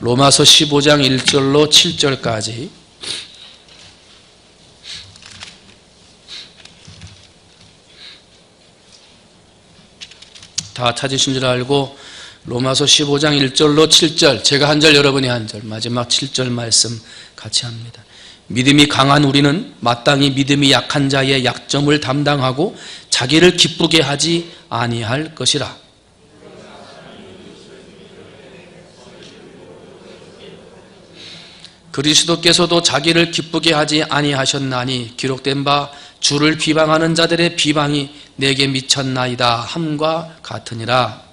로마서 15장 1절로 7절까지 다 찾으신 줄 알고 로마서 15장 1절로 7절, 제가 한 절 여러분이 한 절, 마지막 7절 말씀 같이 합니다. 믿음이 강한 우리는 마땅히 믿음이 약한 자의 약점을 담당하고 자기를 기쁘게 하지 아니할 것이라. 그리스도께서도 자기를 기쁘게 하지 아니하셨나니 기록된 바 주를 비방하는 자들의 비방이 내게 미쳤나이다 함과 같으니라.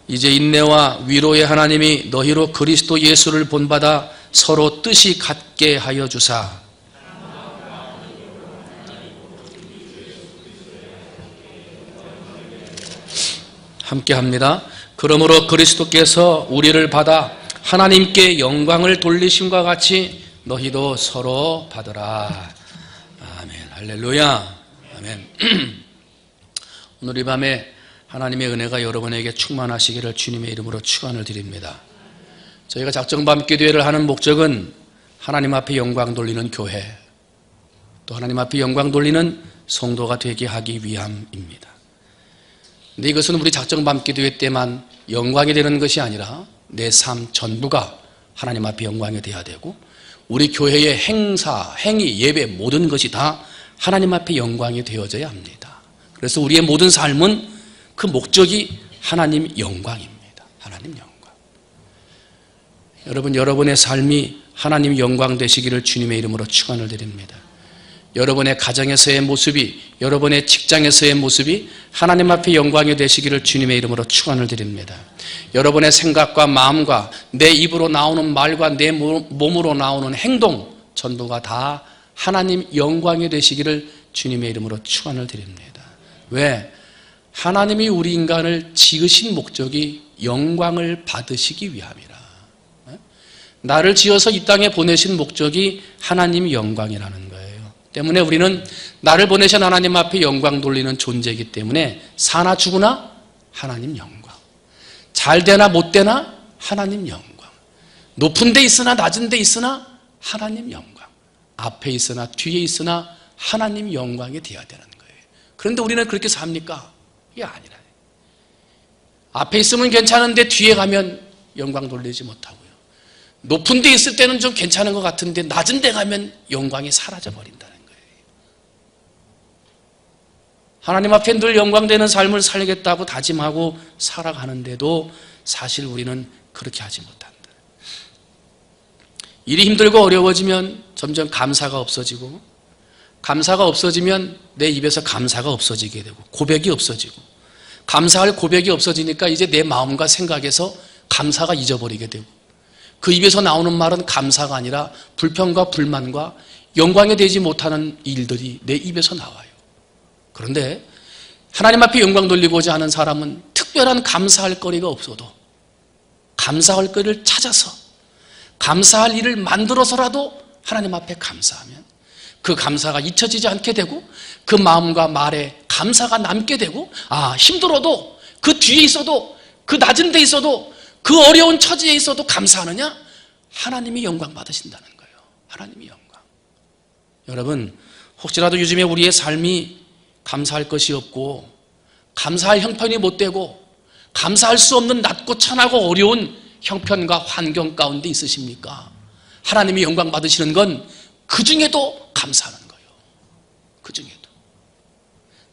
이제 인내와 위로의 하나님이 너희로 그리스도 예수를 본받아 서로 뜻이 같게 하여 주사 함께 합니다. 그러므로 그리스도께서 우리를 받아 하나님께 영광을 돌리심과 같이 너희도 서로 받으라. 아멘. 할렐루야. 아멘. 오늘 이 밤에 하나님의 은혜가 여러분에게 충만하시기를 주님의 이름으로 축원을 드립니다. 저희가 작정밤기도회를 하는 목적은 하나님 앞에 영광 돌리는 교회, 또 하나님 앞에 영광 돌리는 성도가 되게 하기 위함입니다. 근데 이것은 우리 작정밤기도회 때만 영광이 되는 것이 아니라 내 삶 전부가 하나님 앞에 영광이 되어야 되고, 우리 교회의 행사, 행위, 예배 모든 것이 다 하나님 앞에 영광이 되어져야 합니다. 그래서 우리의 모든 삶은 그 목적이 하나님 영광입니다. 하나님 영광. 여러분, 여러분의 삶이 하나님 영광 되시기를 주님의 이름으로 축원을 드립니다. 여러분의 가정에서의 모습이, 여러분의 직장에서의 모습이 하나님 앞에 영광이 되시기를 주님의 이름으로 축원을 드립니다. 여러분의 생각과 마음과 내 입으로 나오는 말과 내 몸으로 나오는 행동 전부가 다 하나님 영광이 되시기를 주님의 이름으로 축원을 드립니다. 왜? 하나님이 우리 인간을 지으신 목적이 영광을 받으시기 위함이라. 나를 지어서 이 땅에 보내신 목적이 하나님 영광이라는 거예요. 때문에 우리는 나를 보내신 하나님 앞에 영광 돌리는 존재이기 때문에 사나 죽으나 하나님 영광, 잘 되나 못 되나 하나님 영광, 높은 데 있으나 낮은 데 있으나 하나님 영광, 앞에 있으나 뒤에 있으나 하나님 영광이 되어야 되는 거예요. 그런데 우리는 그렇게 삽니까? 이게 아니라, 앞에 있으면 괜찮은데 뒤에 가면 영광 돌리지 못하고요, 높은 데 있을 때는 좀 괜찮은 것 같은데 낮은 데 가면 영광이 사라져 버린다는 거예요. 하나님 앞에 늘 영광되는 삶을 살겠다고 다짐하고 살아가는데도 사실 우리는 그렇게 하지 못한다. 일이 힘들고 어려워지면 점점 감사가 없어지고, 감사가 없어지면 내 입에서 감사가 없어지게 되고, 고백이 없어지고, 감사할 고백이 없어지니까 이제 내 마음과 생각에서 감사가 잊어버리게 되고, 그 입에서 나오는 말은 감사가 아니라 불평과 불만과 영광이 되지 못하는 일들이 내 입에서 나와요. 그런데 하나님 앞에 영광 돌리고자 하는 사람은 특별한 감사할 거리가 없어도 감사할 거리를 찾아서 감사할 일을 만들어서라도 하나님 앞에 감사하면 그 감사가 잊혀지지 않게 되고, 그 마음과 말에 감사가 남게 되고, 힘들어도 그 뒤에 있어도, 그 낮은 데 있어도, 그 어려운 처지에 있어도 감사하느냐? 하나님이 영광 받으신다는 거예요. 하나님이 영광. 여러분, 혹시라도 요즘에 우리의 삶이 감사할 것이 없고 감사할 형편이 못 되고 감사할 수 없는 낮고 천하고 어려운 형편과 환경 가운데 있으십니까? 하나님이 영광 받으시는 건 그 중에도 감사하는 거예요. 그 중에도.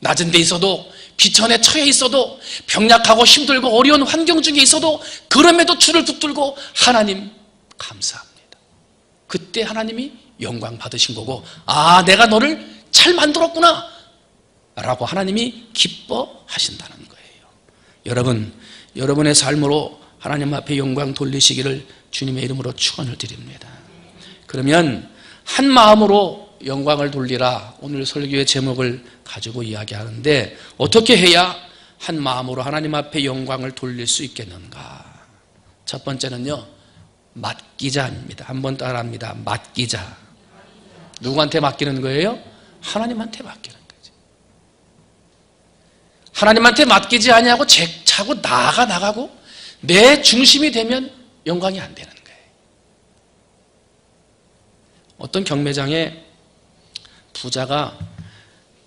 낮은 데 있어도, 비천에 처해 있어도, 병약하고 힘들고 어려운 환경 중에 있어도 그럼에도 주를 붙들고 하나님 감사합니다. 그때 하나님이 영광 받으신 거고, 내가 너를 잘 만들었구나 라고 하나님이 기뻐하신다는 거예요. 여러분, 여러분의 삶으로 하나님 앞에 영광 돌리시기를 주님의 이름으로 축원을 드립니다. 그러면 한 마음으로 영광을 돌리라, 오늘 설교의 제목을 가지고 이야기하는데, 어떻게 해야 한 마음으로 하나님 앞에 영광을 돌릴 수 있겠는가? 첫 번째는요, 맡기자입니다. 한번 따라합니다. 맡기자. 누구한테 맡기는 거예요? 하나님한테 맡기는 거지. 하나님한테 맡기지 아니하고 자꾸 나가고 내 중심이 되면 영광이 안 되는 거예요. 어떤 경매장에 부자가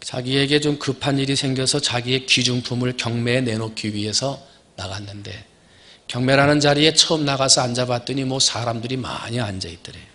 자기에게 좀 급한 일이 생겨서 자기의 귀중품을 경매에 내놓기 위해서 나갔는데 경매라는 자리에 처음 나가서 앉아봤더니 뭐 사람들이 많이 앉아있더래요.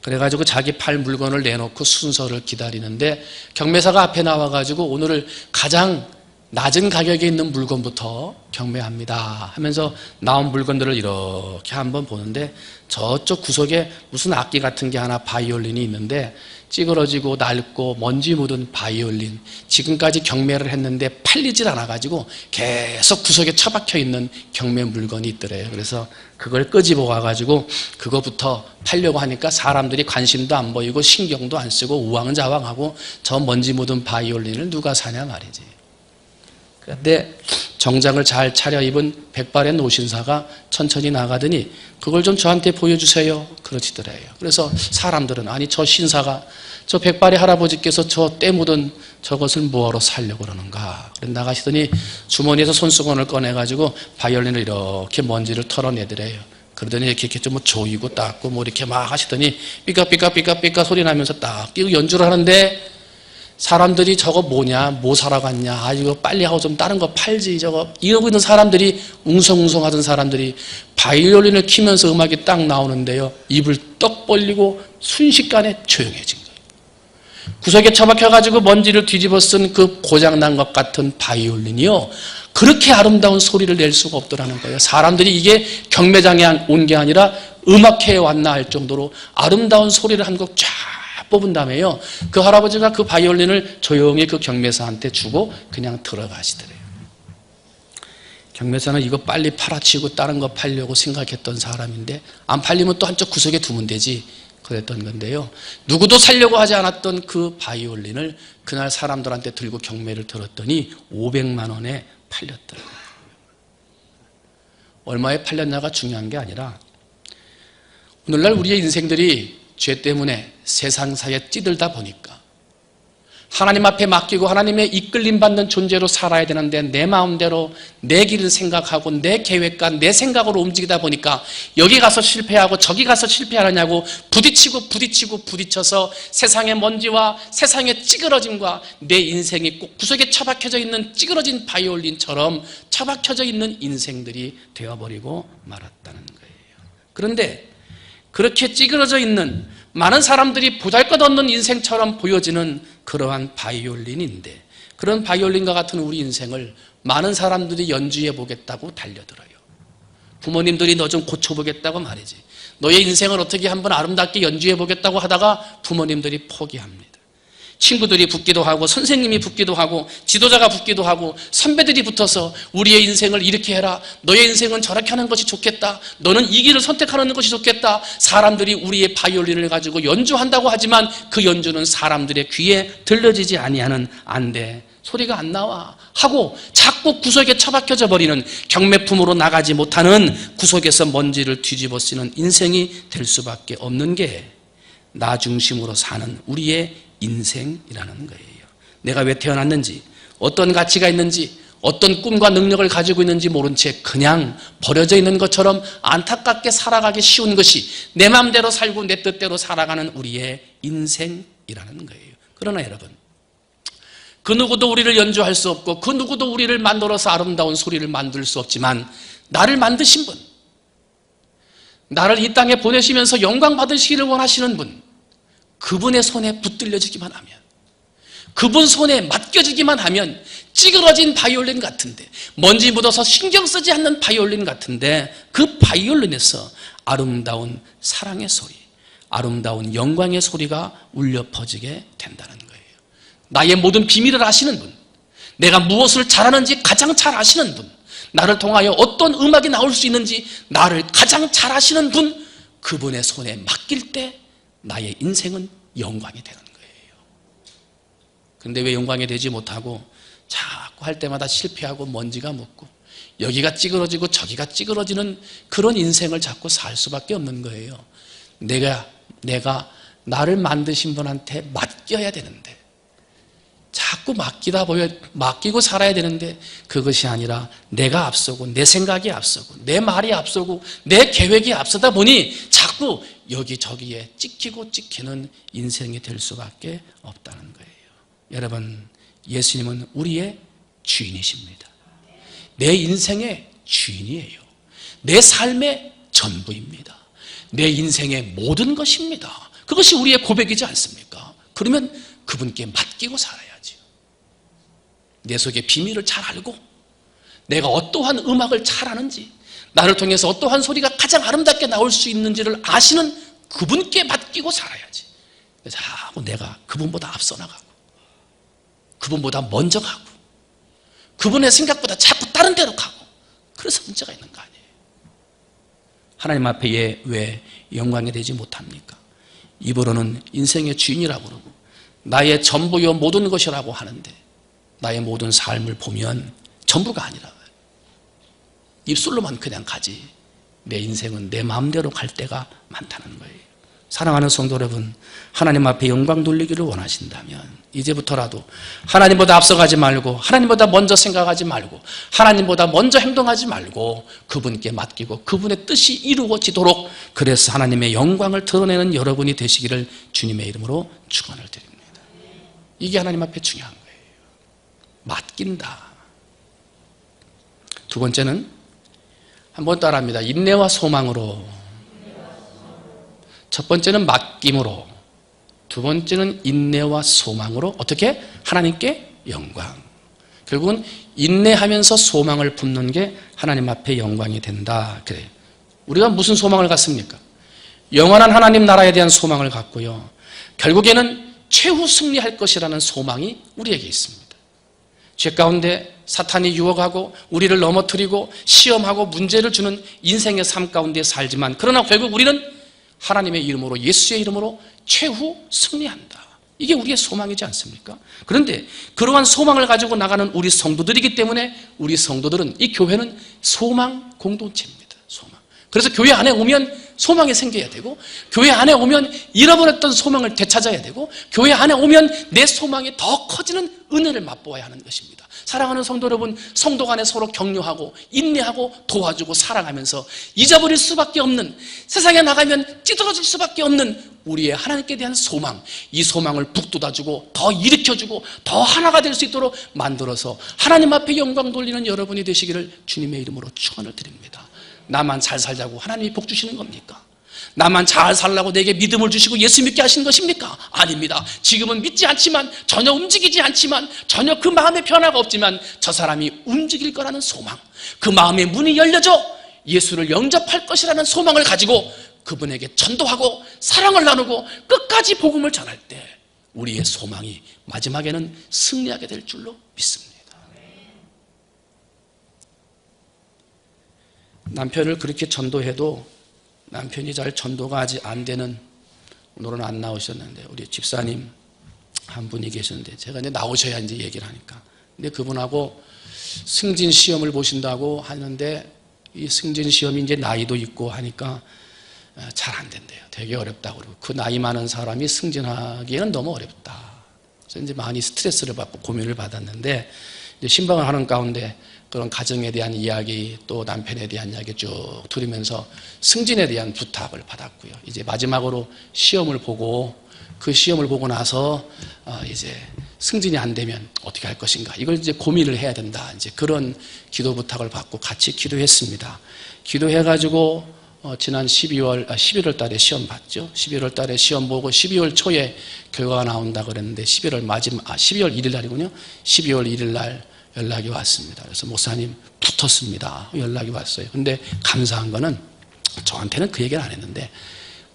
그래가지고 자기 팔 물건을 내놓고 순서를 기다리는데 경매사가 앞에 나와가지고 오늘 가장 낮은 가격에 있는 물건부터 경매합니다 하면서 나온 물건들을 이렇게 한번 보는데 저쪽 구석에 무슨 악기 같은 게 하나 바이올린이 있는데 찌그러지고 낡고 먼지 묻은 바이올린, 지금까지 경매를 했는데 팔리질 않아가지고 계속 구석에 처박혀 있는 경매 물건이 있더래요. 그래서 그걸 끄집어 와가지고 그거부터 팔려고 하니까 사람들이 관심도 안 보이고 신경도 안 쓰고 우왕좌왕하고 저 먼지 묻은 바이올린을 누가 사냐 말이지. 그런데 정장을 잘 차려입은 백발의 노신사가 천천히 나가더니 그걸 좀 저한테 보여주세요 그러시더래요. 그래서 사람들은 아니 저 신사가 저 백발의 할아버지께서 저 때 묻은 저것을 뭐하러 살려고 그러는가. 나가시더니 주머니에서 손수건을 꺼내가지고 바이올린을 이렇게 먼지를 털어내더래요. 그러더니 이렇게 좀 뭐 조이고 닦고 뭐 이렇게 막 하시더니 삐까삐까 소리 나면서 딱 끼고 연주를 하는데 사람들이 저거 뭐냐, 뭐 사러 갔냐, 아 이거 빨리 하고 좀 다른 거 팔지 저거 이러고 있는 사람들이 웅성웅성 하던 사람들이 바이올린을 키면서 음악이 딱 나오는데요, 입을 떡 벌리고 순식간에 조용해진 거예요. 구석에 처박혀가지고 먼지를 뒤집어 쓴 그 고장난 것 같은 바이올린이요, 그렇게 아름다운 소리를 낼 수가 없더라는 거예요. 사람들이 이게 경매장에 온 게 아니라 음악회에 왔나 할 정도로 아름다운 소리를 한 곡 쫙 뽑은 다음에요, 그 할아버지가 그 바이올린을 조용히 그 경매사한테 주고 그냥 들어가시더래요. 경매사는 이거 빨리 팔아치우고 다른 거 팔려고 생각했던 사람인데 안 팔리면 또 한쪽 구석에 두면 되지 그랬던 건데요, 누구도 살려고 하지 않았던 그 바이올린을 그날 사람들한테 들고 경매를 들었더니 500만 원에 팔렸더라고요. 얼마에 팔렸냐가 중요한 게 아니라 오늘날 우리의 인생들이 죄 때문에 세상사에 찌들다 보니까 하나님 앞에 맡기고 하나님의 이끌림 받는 존재로 살아야 되는데 내 마음대로 내 길을 생각하고 내 계획과 내 생각으로 움직이다 보니까 여기 가서 실패하고 저기 가서 실패하느냐고 부딪혀서 세상의 먼지와 세상의 찌그러짐과 내 인생이 꼭 구석에 처박혀져 있는 찌그러진 바이올린처럼 처박혀져 있는 인생들이 되어버리고 말았다는 거예요. 그런데 그렇게 찌그러져 있는 많은 사람들이 보잘것없는 인생처럼 보여지는 그러한 바이올린인데, 그런 바이올린과 같은 우리 인생을 많은 사람들이 연주해 보겠다고 달려들어요. 부모님들이 너 좀 고쳐보겠다고 말이지, 너의 인생을 어떻게 한번 아름답게 연주해 보겠다고 하다가 부모님들이 포기합니다. 친구들이 붙기도 하고 선생님이 붙기도 하고 지도자가 붙기도 하고 선배들이 붙어서 우리의 인생을 이렇게 해라, 너의 인생은 저렇게 하는 것이 좋겠다, 너는 이 길을 선택하는 것이 좋겠다. 사람들이 우리의 바이올린을 가지고 연주한다고 하지만 그 연주는 사람들의 귀에 들려지지 아니하는, 안 돼, 소리가 안 나와 하고 자꾸 구석에 처박혀져 버리는, 경매품으로 나가지 못하는 구석에서 먼지를 뒤집어 쓰는 인생이 될 수밖에 없는 게 나 중심으로 사는 우리의 인생이라는 거예요. 내가 왜 태어났는지, 어떤 가치가 있는지, 어떤 꿈과 능력을 가지고 있는지 모른 채 그냥 버려져 있는 것처럼 안타깝게 살아가기 쉬운 것이 내 마음대로 살고 내 뜻대로 살아가는 우리의 인생이라는 거예요. 그러나 여러분, 그 누구도 우리를 연주할 수 없고 그 누구도 우리를 만들어서 아름다운 소리를 만들 수 없지만 나를 만드신 분, 나를 이 땅에 보내시면서 영광 받으시기를 원하시는 분, 그분의 손에 붙들려지기만 하면, 그분 손에 맡겨지기만 하면 찌그러진 바이올린 같은데, 먼지 묻어서 신경 쓰지 않는 바이올린 같은데, 그 바이올린에서 아름다운 사랑의 소리, 아름다운 영광의 소리가 울려 퍼지게 된다는 거예요. 나의 모든 비밀을 아시는 분, 내가 무엇을 잘하는지 가장 잘 아시는 분, 나를 통하여 어떤 음악이 나올 수 있는지 나를 가장 잘 아시는 분, 그분의 손에 맡길 때 나의 인생은 영광이 되는 거예요. 그런데 왜 영광이 되지 못하고 자꾸 할 때마다 실패하고 먼지가 묻고 여기가 찌그러지고 저기가 찌그러지는 그런 인생을 자꾸 살 수밖에 없는 거예요. 내가 나를 만드신 분한테 맡겨야 되는데 자꾸 맡기고 살아야 되는데 그것이 아니라 내가 앞서고 내 생각이 앞서고 내 말이 앞서고 내 계획이 앞서다 보니 자꾸 여기저기에 찍히는 인생이 될 수밖에 없다는 거예요. 여러분, 예수님은 우리의 주인이십니다. 내 인생의 주인이에요. 내 삶의 전부입니다. 내 인생의 모든 것입니다. 그것이 우리의 고백이지 않습니까? 그러면 그분께 맡기고 살아야지. 내 속의 비밀을 잘 알고 내가 어떠한 음악을 잘 아는지 나를 통해서 어떠한 소리가 가장 아름답게 나올 수 있는지를 아시는 그분께 맡기고 살아야지. 자꾸 내가 그분보다 앞서 나가고 그분보다 먼저 가고 그분의 생각보다 자꾸 다른 데로 가고 그래서 문제가 있는 거 아니에요. 하나님 앞에 왜 영광이 되지 못합니까? 입으로는 인생의 주인이라고 그러고 나의 전부요 모든 것이라고 하는데 나의 모든 삶을 보면 전부가 아니라 입술로만 그냥 가지 내 인생은 내 마음대로 갈 때가 많다는 거예요. 사랑하는 성도 여러분, 하나님 앞에 영광 돌리기를 원하신다면 이제부터라도 하나님보다 앞서가지 말고 하나님보다 먼저 생각하지 말고 하나님보다 먼저 행동하지 말고 그분께 맡기고 그분의 뜻이 이루어지도록 그래서 하나님의 영광을 드러내는 여러분이 되시기를 주님의 이름으로 축원을 드립니다. 이게 하나님 앞에 중요한 거예요. 맡긴다. 두 번째는 한번 따라합니다. 인내와 소망으로. 첫 번째는 맡김으로, 두 번째는 인내와 소망으로. 어떻게? 하나님께 영광. 결국은 인내하면서 소망을 품는 게 하나님 앞에 영광이 된다. 그래요. 우리가 무슨 소망을 갖습니까? 영원한 하나님 나라에 대한 소망을 갖고요. 결국에는 최후 승리할 것이라는 소망이 우리에게 있습니다. 죄 가운데 사탄이 유혹하고 우리를 넘어뜨리고 시험하고 문제를 주는 인생의 삶 가운데 살지만 그러나 결국 우리는 하나님의 이름으로 예수의 이름으로 최후 승리한다. 이게 우리의 소망이지 않습니까? 그런데 그러한 소망을 가지고 나가는 우리 성도들이기 때문에 우리 성도들은 이 교회는 소망 공동체입니다. 소망. 그래서 교회 안에 오면 소망이 생겨야 되고 교회 안에 오면 잃어버렸던 소망을 되찾아야 되고 교회 안에 오면 내 소망이 더 커지는 은혜를 맛보아야 하는 것입니다. 사랑하는 성도 여러분, 성도 간에 서로 격려하고 인내하고 도와주고 사랑하면서 잊어버릴 수밖에 없는, 세상에 나가면 찌들어질 수밖에 없는 우리의 하나님께 대한 소망, 이 소망을 북돋아주고 더 일으켜주고 더 하나가 될 수 있도록 만들어서 하나님 앞에 영광 돌리는 여러분이 되시기를 주님의 이름으로 축원을 드립니다. 나만 잘 살자고 하나님이 복 주시는 겁니까? 나만 잘 살라고 내게 믿음을 주시고 예수 믿게 하시는 것입니까? 아닙니다. 지금은 믿지 않지만, 전혀 움직이지 않지만, 전혀 그 마음에 변화가 없지만 저 사람이 움직일 거라는 소망, 그 마음의 문이 열려져 예수를 영접할 것이라는 소망을 가지고 그분에게 전도하고 사랑을 나누고 끝까지 복음을 전할 때 우리의 소망이 마지막에는 승리하게 될 줄로 믿습니다. 남편을 그렇게 전도해도 남편이 잘 전도가 아직 안 되는, 오늘은 안 나오셨는데 우리 집사님 한 분이 계셨는데 제가 이제 나오셔야 이제 얘기를 하니까, 근데 그분하고 승진 시험을 보신다고 하는데 이 승진 시험이 이제 나이도 있고 하니까 잘 안 된대요. 되게 어렵다고 그러고 그 나이 많은 사람이 승진하기에는 너무 어렵다. 그래서 이제 많이 스트레스를 받고 고민을 받았는데 이제 신방을 하는 가운데 그런 가정에 대한 이야기 또 남편에 대한 이야기 쭉 들으면서 승진에 대한 부탁을 받았고요. 이제 마지막으로 시험을 보고 그 시험을 보고 나서 이제 승진이 안 되면 어떻게 할 것인가 이걸 이제 고민을 해야 된다. 이제 그런 기도 부탁을 받고 같이 기도했습니다. 기도해가지고 지난 11월 달에 시험 봤죠. 11월 달에 시험 보고 12월 초에 결과가 나온다 그랬는데 12월 1일 날이군요. 12월 1일 날 연락이 왔습니다. 그래서 목사님 붙었습니다. 연락이 왔어요. 근데 감사한 거는 저한테는 그 얘기를 안 했는데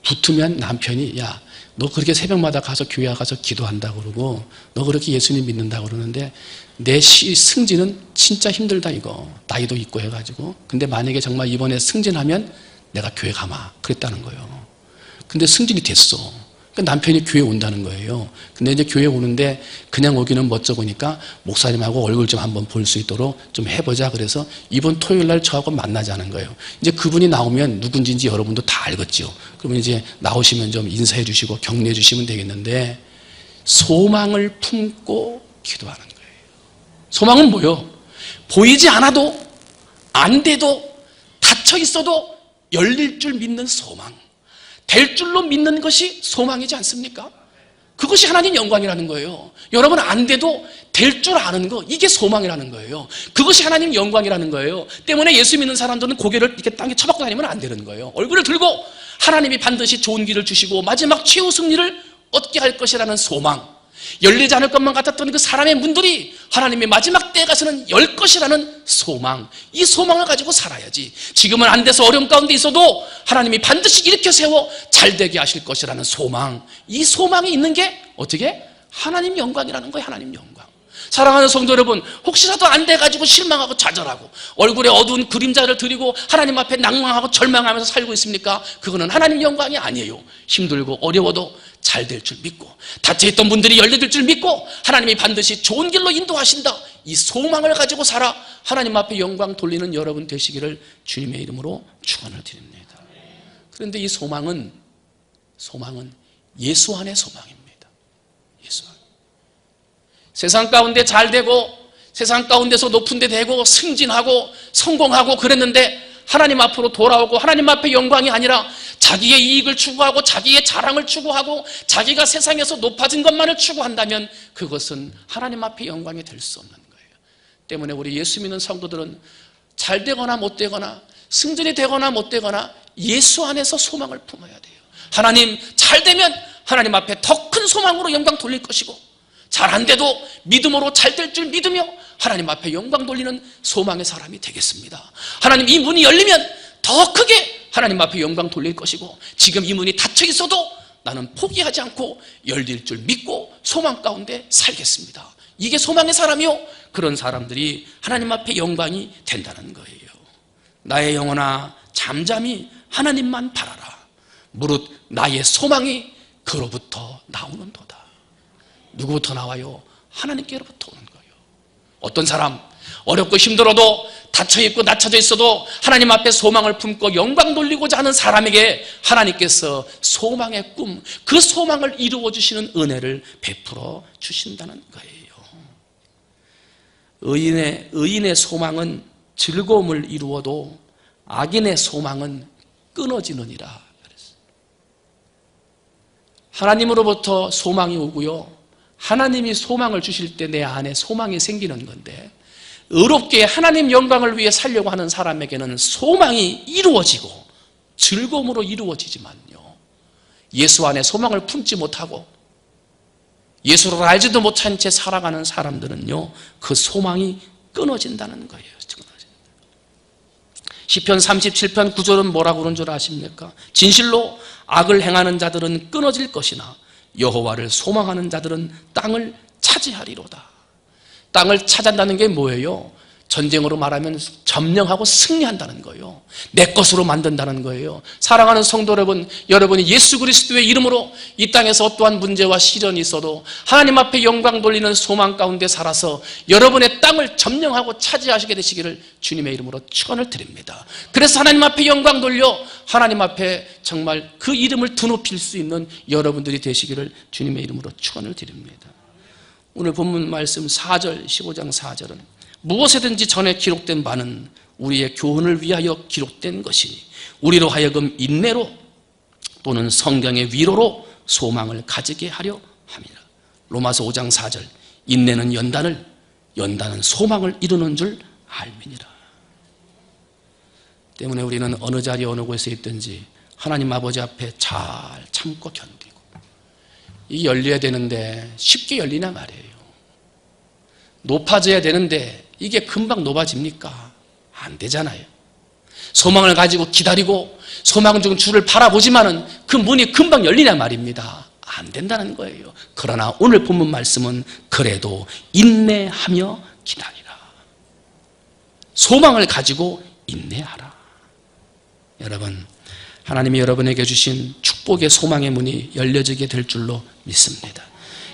붙으면 남편이 야, 너 그렇게 새벽마다 가서 교회 가서 기도한다고 그러고 너 그렇게 예수님 믿는다고 그러는데 내 승진은 진짜 힘들다 이거. 나이도 있고 해가지고. 근데 만약에 정말 이번에 승진하면 내가 교회 가마 그랬다는 거예요. 근데 승진이 됐어. 그러니까 남편이 교회 온다는 거예요. 근데 이제 교회 오는데 그냥 오기는 멋쩍으니까 목사님하고 얼굴 좀 한번 볼 수 있도록 좀 해보자. 그래서 이번 토요일 날 저하고 만나자는 거예요. 이제 그분이 나오면 누군지 여러분도 다 알겠죠. 그러면 이제 나오시면 좀 인사해 주시고 격려해 주시면 되겠는데 소망을 품고 기도하는 거예요. 소망은 뭐요? 보이지 않아도, 안 돼도, 닫혀 있어도 열릴 줄 믿는 소망, 될 줄로 믿는 것이 소망이지 않습니까? 그것이 하나님 영광이라는 거예요. 여러분, 안 돼도 될 줄 아는 거, 이게 소망이라는 거예요. 그것이 하나님 영광이라는 거예요. 때문에 예수 믿는 사람들은 고개를 이렇게 땅에 쳐박고 다니면 안 되는 거예요. 얼굴을 들고 하나님이 반드시 좋은 길을 주시고 마지막 최후 승리를 얻게 할 것이라는 소망, 열리지 않을 것만 같았던 그 사람의 문들이 하나님의 마지막 때에 가서는 열 것이라는 소망, 이 소망을 가지고 살아야지. 지금은 안 돼서 어려움 가운데 있어도 하나님이 반드시 일으켜 세워 잘되게 하실 것이라는 소망, 이 소망이 있는 게 어떻게? 하나님 영광이라는 거예요. 하나님 영광. 사랑하는 성도 여러분, 혹시라도 안 돼가지고 실망하고 좌절하고 얼굴에 어두운 그림자를 드리고 하나님 앞에 낭망하고 절망하면서 살고 있습니까? 그거는 하나님 영광이 아니에요. 힘들고 어려워도 잘 될 줄 믿고, 닫혀있던 분들이 열려들 줄 믿고 하나님이 반드시 좋은 길로 인도하신다, 이 소망을 가지고 살아 하나님 앞에 영광 돌리는 여러분 되시기를 주님의 이름으로 축원을 드립니다. 그런데 이 소망은 예수 안의 소망입니다. 예수 안. 세상 가운데 잘 되고 세상 가운데서 높은 데 되고 승진하고 성공하고 그랬는데 하나님 앞으로 돌아오고 하나님 앞에 영광이 아니라 자기의 이익을 추구하고 자기의 자랑을 추구하고 자기가 세상에서 높아진 것만을 추구한다면 그것은 하나님 앞에 영광이 될 수 없는 거예요. 때문에 우리 예수 믿는 성도들은 잘 되거나 못 되거나 승진이 되거나 못 되거나 예수 안에서 소망을 품어야 돼요. 하나님, 잘 되면 하나님 앞에 더 큰 소망으로 영광 돌릴 것이고, 잘 안 돼도 믿음으로 잘 될 줄 믿으며 하나님 앞에 영광 돌리는 소망의 사람이 되겠습니다. 하나님, 이 문이 열리면 더 크게 하나님 앞에 영광 돌릴 것이고, 지금 이 문이 닫혀 있어도 나는 포기하지 않고 열릴 줄 믿고 소망 가운데 살겠습니다. 이게 소망의 사람이요, 그런 사람들이 하나님 앞에 영광이 된다는 거예요. 나의 영혼아 잠잠히 하나님만 바라라. 무릇 나의 소망이 그로부터 나오는도다. 누구부터 나와요? 하나님께로부터 오는 거예요. 어떤 사람 어렵고 힘들어도 닫혀있고 낮춰져 있어도 하나님 앞에 소망을 품고 영광 돌리고자 하는 사람에게 하나님께서 소망의 꿈, 그 소망을 이루어 주시는 은혜를 베풀어 주신다는 거예요. 의인의 소망은 즐거움을 이루어도 악인의 소망은 끊어지느니라. 하나님으로부터 소망이 오고요, 하나님이 소망을 주실 때 내 안에 소망이 생기는 건데, 의롭게 하나님 영광을 위해 살려고 하는 사람에게는 소망이 이루어지고 즐거움으로 이루어지지만요, 예수 안에 소망을 품지 못하고 예수를 알지도 못한 채 살아가는 사람들은요, 그 소망이 끊어진다는 거예요. 시편 37편 9절은 뭐라고 그런 줄 아십니까? 진실로 악을 행하는 자들은 끊어질 것이나 여호와를 소망하는 자들은 땅을 차지하리로다. 땅을 차지한다는 게 뭐예요? 전쟁으로 말하면 점령하고 승리한다는 거예요. 내 것으로 만든다는 거예요. 사랑하는 성도 여러분, 여러분이 예수 그리스도의 이름으로 이 땅에서 어떠한 문제와 시련이 있어도 하나님 앞에 영광 돌리는 소망 가운데 살아서 여러분의 땅을 점령하고 차지하시게 되시기를 주님의 이름으로 축원을 드립니다. 그래서 하나님 앞에 영광 돌려 하나님 앞에 정말 그 이름을 드높일 수 있는 여러분들이 되시기를 주님의 이름으로 축원을 드립니다. 오늘 본문 말씀 4절, 15장 4절은 무엇에든지 전에 기록된 바는 우리의 교훈을 위하여 기록된 것이니 우리로 하여금 인내로 또는 성경의 위로로 소망을 가지게 하려 함이라. 로마서 5장 4절, 인내는 연단을, 연단은 소망을 이루는 줄 알미니라. 때문에 우리는 어느 자리에 어느 곳에 있든지 하나님 아버지 앞에 잘 참고 견디고, 이게 열려야 되는데 쉽게 열리나 말이에요. 높아져야 되는데 이게 금방 높아집니까? 안 되잖아요. 소망을 가지고 기다리고 소망 중 주를 바라보지만은 그 문이 금방 열리냐 말입니다. 안 된다는 거예요. 그러나 오늘 본문 말씀은 그래도 인내하며 기다리라. 소망을 가지고 인내하라. 여러분, 하나님이 여러분에게 주신 축복의 소망의 문이 열려지게 될 줄로 믿습니다.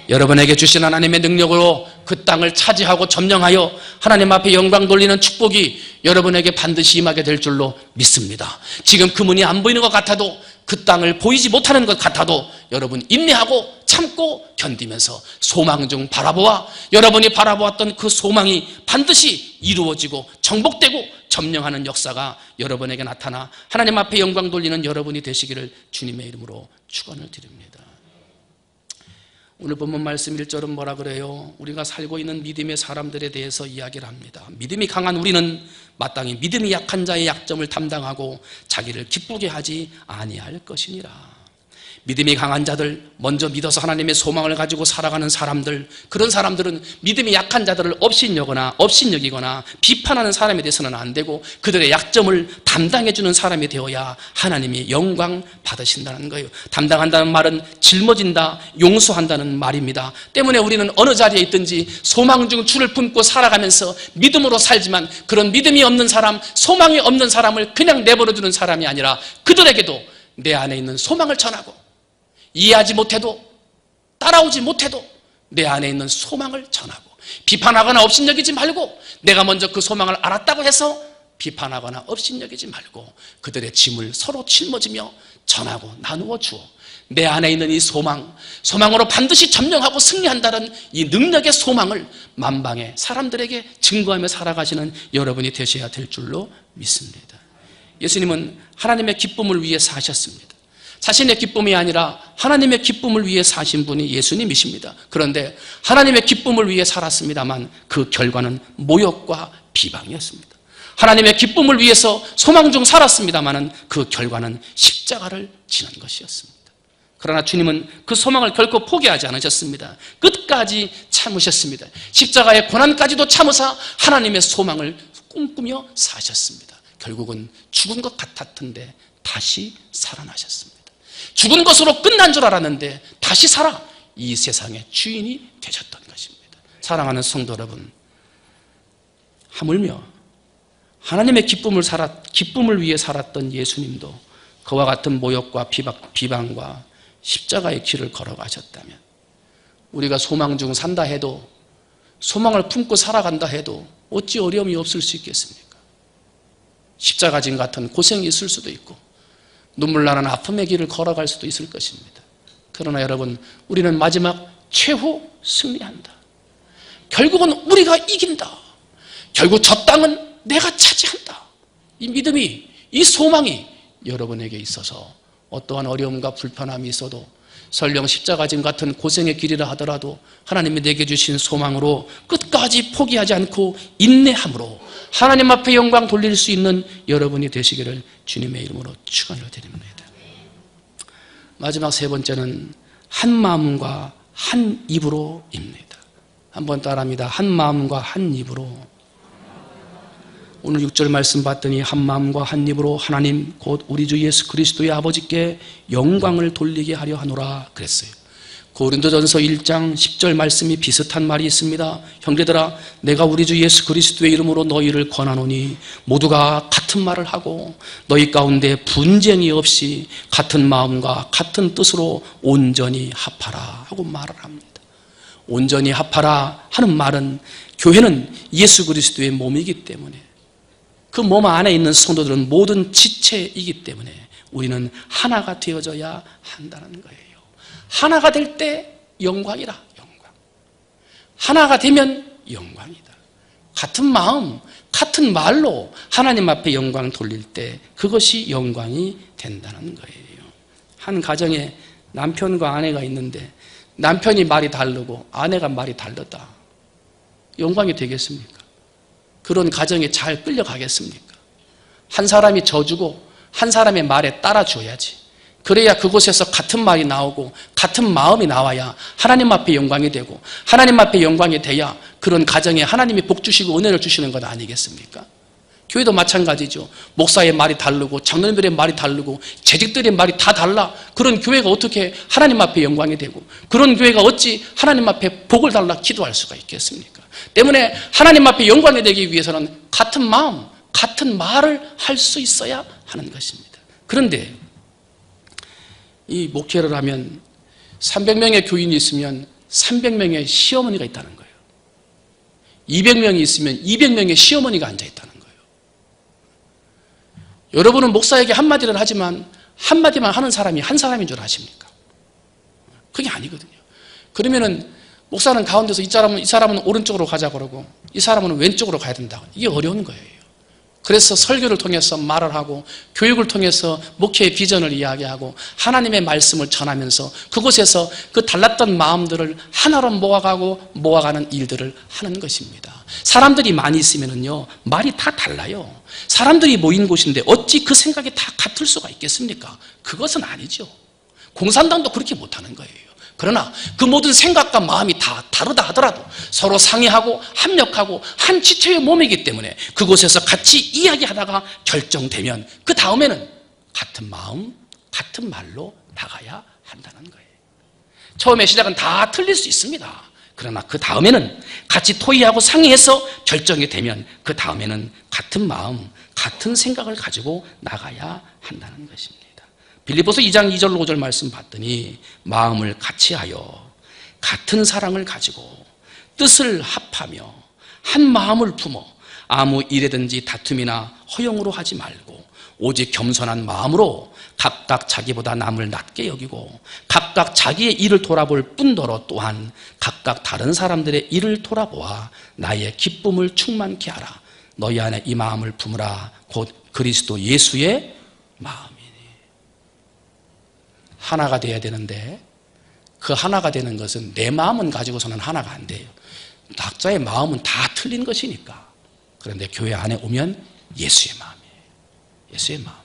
여러분에게 주신 하나님의 능력으로 그 땅을 차지하고 점령하여 하나님 앞에 영광 돌리는 축복이 여러분에게 반드시 임하게 될 줄로 믿습니다. 지금 그 문이 안 보이는 것 같아도 그 땅을 보이지 못하는 것 같아도 여러분 인내하고 참고 견디면서 소망 중 바라보아 여러분이 바라보았던 그 소망이 반드시 이루어지고 정복되고 점령하는 역사가 여러분에게 나타나 하나님 앞에 영광 돌리는 여러분이 되시기를 주님의 이름으로 축원을 드립니다. 오늘 본문 말씀 1절은 뭐라 그래요? 우리가 살고 있는 믿음의 사람들에 대해서 이야기를 합니다. 믿음이 강한 우리는 마땅히 믿음이 약한 자의 약점을 담당하고 자기를 기쁘게 하지 아니할 것이니라. 믿음이 강한 자들, 먼저 믿어서 하나님의 소망을 가지고 살아가는 사람들, 그런 사람들은 믿음이 약한 자들을 업신여기거나 비판하는 사람이 돼서는 안 되고 그들의 약점을 담당해주는 사람이 되어야 하나님이 영광 받으신다는 거예요. 담당한다는 말은 짊어진다, 용서한다는 말입니다. 때문에 우리는 어느 자리에 있든지 소망 중 주를 품고 살아가면서 믿음으로 살지만 그런 믿음이 없는 사람, 소망이 없는 사람을 그냥 내버려두는 사람이 아니라 그들에게도 내 안에 있는 소망을 전하고 이해하지 못해도 따라오지 못해도 내 안에 있는 소망을 전하고 비판하거나 업신여기지 말고 내가 먼저 그 소망을 알았다고 해서 비판하거나 업신여기지 말고 그들의 짐을 서로 짊어지며 전하고 나누어 주어 내 안에 있는 이 소망으로 반드시 점령하고 승리한다는 이 능력의 소망을 만방의 사람들에게 증거하며 살아가시는 여러분이 되셔야 될 줄로 믿습니다. 예수님은 하나님의 기쁨을 위해 사셨습니다. 자신의 기쁨이 아니라 하나님의 기쁨을 위해 사신 분이 예수님이십니다. 그런데 하나님의 기쁨을 위해 살았습니다만 그 결과는 모욕과 비방이었습니다. 하나님의 기쁨을 위해서 소망 중 살았습니다만 그 결과는 십자가를 지는 것이었습니다. 그러나 주님은 그 소망을 결코 포기하지 않으셨습니다. 끝까지 참으셨습니다. 십자가의 고난까지도 참으사 하나님의 소망을 꿈꾸며 사셨습니다. 결국은 죽은 것 같았던데 다시 살아나셨습니다. 죽은 것으로 끝난 줄 알았는데 다시 살아 이 세상의 주인이 되셨던 것입니다. 사랑하는 성도 여러분, 하물며 하나님의 기쁨을 위해 살았던 예수님도 그와 같은 모욕과 비방과 십자가의 길을 걸어가셨다면 우리가 소망 중 산다 해도 소망을 품고 살아간다 해도 어찌 어려움이 없을 수 있겠습니까? 십자가 진 같은 고생이 있을 수도 있고 눈물 나는 아픔의 길을 걸어갈 수도 있을 것입니다. 그러나 여러분, 우리는 마지막 최후 승리한다. 결국은 우리가 이긴다. 결국 저 땅은 내가 차지한다. 이 믿음이, 이 소망이 여러분에게 있어서 어떠한 어려움과 불편함이 있어도 설령 십자가짐 같은 고생의 길이라 하더라도 하나님이 내게 주신 소망으로 끝까지 포기하지 않고 인내함으로 하나님 앞에 영광 돌릴 수 있는 여러분이 되시기를 주님의 이름으로 축원을 드립니다. 마지막 세 번째는 한 마음과 한 입으로입니다. 한번 따라합니다. 한 마음과 한 입으로. 오늘 6절 말씀 봤더니 한 마음과 한 입으로 하나님 곧 우리 주 예수 그리스도의 아버지께 영광을 돌리게 하려 하노라 그랬어요. 고린도전서 1장 10절 말씀이 비슷한 말이 있습니다. 형제들아, 내가 우리 주 예수 그리스도의 이름으로 너희를 권하노니 모두가 같은 말을 하고 너희 가운데 분쟁이 없이 같은 마음과 같은 뜻으로 온전히 합하라 하고 말을 합니다. 온전히 합하라 하는 말은 교회는 예수 그리스도의 몸이기 때문에 그 몸 안에 있는 성도들은 모든 지체이기 때문에 우리는 하나가 되어져야 한다는 거예요. 하나가 될 때 영광이라, 영광. 하나가 되면 영광이다. 같은 마음, 같은 말로 하나님 앞에 영광 돌릴 때 그것이 영광이 된다는 거예요. 한 가정에 남편과 아내가 있는데 남편이 말이 다르고 아내가 말이 다르다. 영광이 되겠습니까? 그런 가정에 잘 끌려가겠습니까? 한 사람이 져주고 한 사람의 말에 따라줘야지. 그래야 그곳에서 같은 말이 나오고 같은 마음이 나와야 하나님 앞에 영광이 되고 하나님 앞에 영광이 돼야 그런 가정에 하나님이 복 주시고 은혜를 주시는 것 아니겠습니까? 교회도 마찬가지죠. 목사의 말이 다르고 장로님들의 말이 다르고 재직들의 말이 다 달라. 그런 교회가 어떻게 하나님 앞에 영광이 되고 그런 교회가 어찌 하나님 앞에 복을 달라 기도할 수가 있겠습니까? 때문에 하나님 앞에 영광이 되기 위해서는 같은 마음, 같은 말을 할 수 있어야 하는 것입니다. 그런데 이 목회를 하면 300명의 교인이 있으면 300명의 시어머니가 있다는 거예요. 200명이 있으면 200명의 시어머니가 앉아 있다는 거예요. 여러분은 목사에게 한마디를 하지만 한마디만 하는 사람이 한 사람인 줄 아십니까? 그게 아니거든요. 그러면은 목사는 가운데서 이 사람은 오른쪽으로 가자 그러고 이 사람은 왼쪽으로 가야 된다. 이게 어려운 거예요. 그래서 설교를 통해서 말을 하고 교육을 통해서 목회의 비전을 이야기하고 하나님의 말씀을 전하면서 그곳에서 그 달랐던 마음들을 하나로 모아가는 일들을 하는 것입니다. 사람들이 많이 있으면요 말이 다 달라요. 사람들이 모인 곳인데 어찌 그 생각이 다 같을 수가 있겠습니까? 그것은 아니죠. 공산당도 그렇게 못하는 거예요. 그러나 그 모든 생각과 마음이 다 다르다 하더라도 서로 상의하고 합력하고 한 지체의 몸이기 때문에 그곳에서 같이 이야기하다가 결정되면 그 다음에는 같은 마음, 같은 말로 나가야 한다는 거예요. 처음에 시작은 다 틀릴 수 있습니다. 그러나 그 다음에는 같이 토의하고 상의해서 결정이 되면 그 다음에는 같은 마음, 같은 생각을 가지고 나가야 한다는 것입니다. 빌립보서 2장 2절 5절 말씀 봤더니 마음을 같이하여 같은 사랑을 가지고 뜻을 합하며 한 마음을 품어 아무 일에든지 다툼이나 허용으로 하지 말고 오직 겸손한 마음으로 각각 자기보다 남을 낮게 여기고 각각 자기의 일을 돌아볼 뿐더러 또한 각각 다른 사람들의 일을 돌아보아 나의 기쁨을 충만케 하라. 너희 안에 이 마음을 품으라. 곧 그리스도 예수의 마음. 하나가 돼야 되는데 그 하나가 되는 것은 내 마음은 가지고서는 하나가 안 돼요. 각자의 마음은 다 틀린 것이니까. 그런데 교회 안에 오면 예수의 마음이에요. 예수의 마음.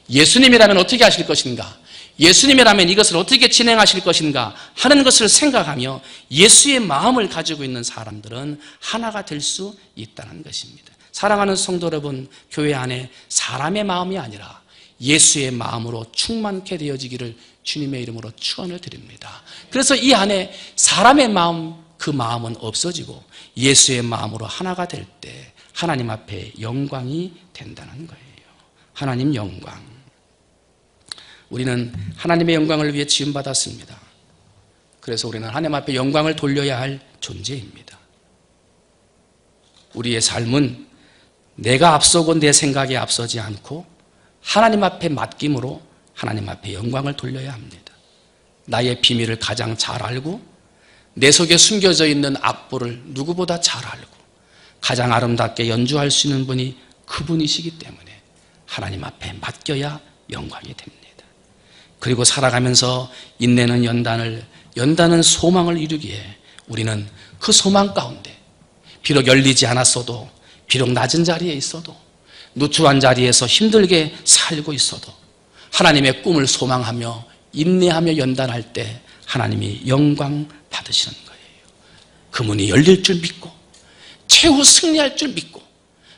예수님이라면 어떻게 하실 것인가? 예수님이라면 이것을 어떻게 진행하실 것인가 하는 것을 생각하며 예수의 마음을 가지고 있는 사람들은 하나가 될 수 있다는 것입니다. 사랑하는 성도 여러분, 교회 안에 사람의 마음이 아니라 예수의 마음으로 충만케 되어지기를 주님의 이름으로 축원을 드립니다. 그래서 이 안에 사람의 마음, 그 마음은 없어지고 예수의 마음으로 하나가 될 때 하나님 앞에 영광이 된다는 거예요. 하나님 영광. 우리는 하나님의 영광을 위해 지음받았습니다. 그래서 우리는 하나님 앞에 영광을 돌려야 할 존재입니다. 우리의 삶은 내가 앞서고 내 생각에 앞서지 않고 하나님 앞에 맡김으로 하나님 앞에 영광을 돌려야 합니다. 나의 비밀을 가장 잘 알고 내 속에 숨겨져 있는 악보를 누구보다 잘 알고 가장 아름답게 연주할 수 있는 분이 그분이시기 때문에 하나님 앞에 맡겨야 영광이 됩니다. 그리고 살아가면서 인내는 연단은 소망을 이루기에 우리는 그 소망 가운데 비록 열리지 않았어도 비록 낮은 자리에 있어도 누추한 자리에서 힘들게 살고 있어도 하나님의 꿈을 소망하며 인내하며 연단할 때 하나님이 영광 받으시는 거예요. 그 문이 열릴 줄 믿고 최후 승리할 줄 믿고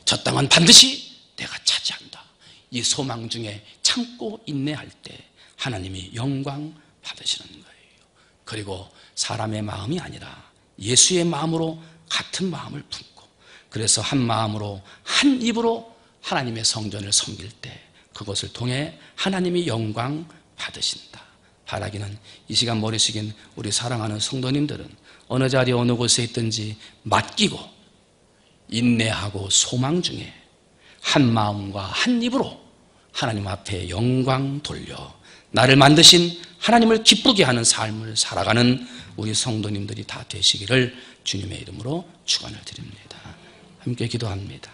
저 땅은 반드시 내가 차지한다. 이 소망 중에 참고 인내할 때 하나님이 영광 받으시는 거예요. 그리고 사람의 마음이 아니라 예수의 마음으로 같은 마음을 품고 그래서 한 마음으로 한 입으로 하나님의 성전을 섬길 때 그것을 통해 하나님이 영광 받으신다. 바라기는 이 시간 머리 숙인 우리 사랑하는 성도님들은 어느 자리에 어느 곳에 있든지 맡기고 인내하고 소망 중에 한 마음과 한 입으로 하나님 앞에 영광 돌려 나를 만드신 하나님을 기쁘게 하는 삶을 살아가는 우리 성도님들이 다 되시기를 주님의 이름으로 축원을 드립니다. 함께 기도합니다.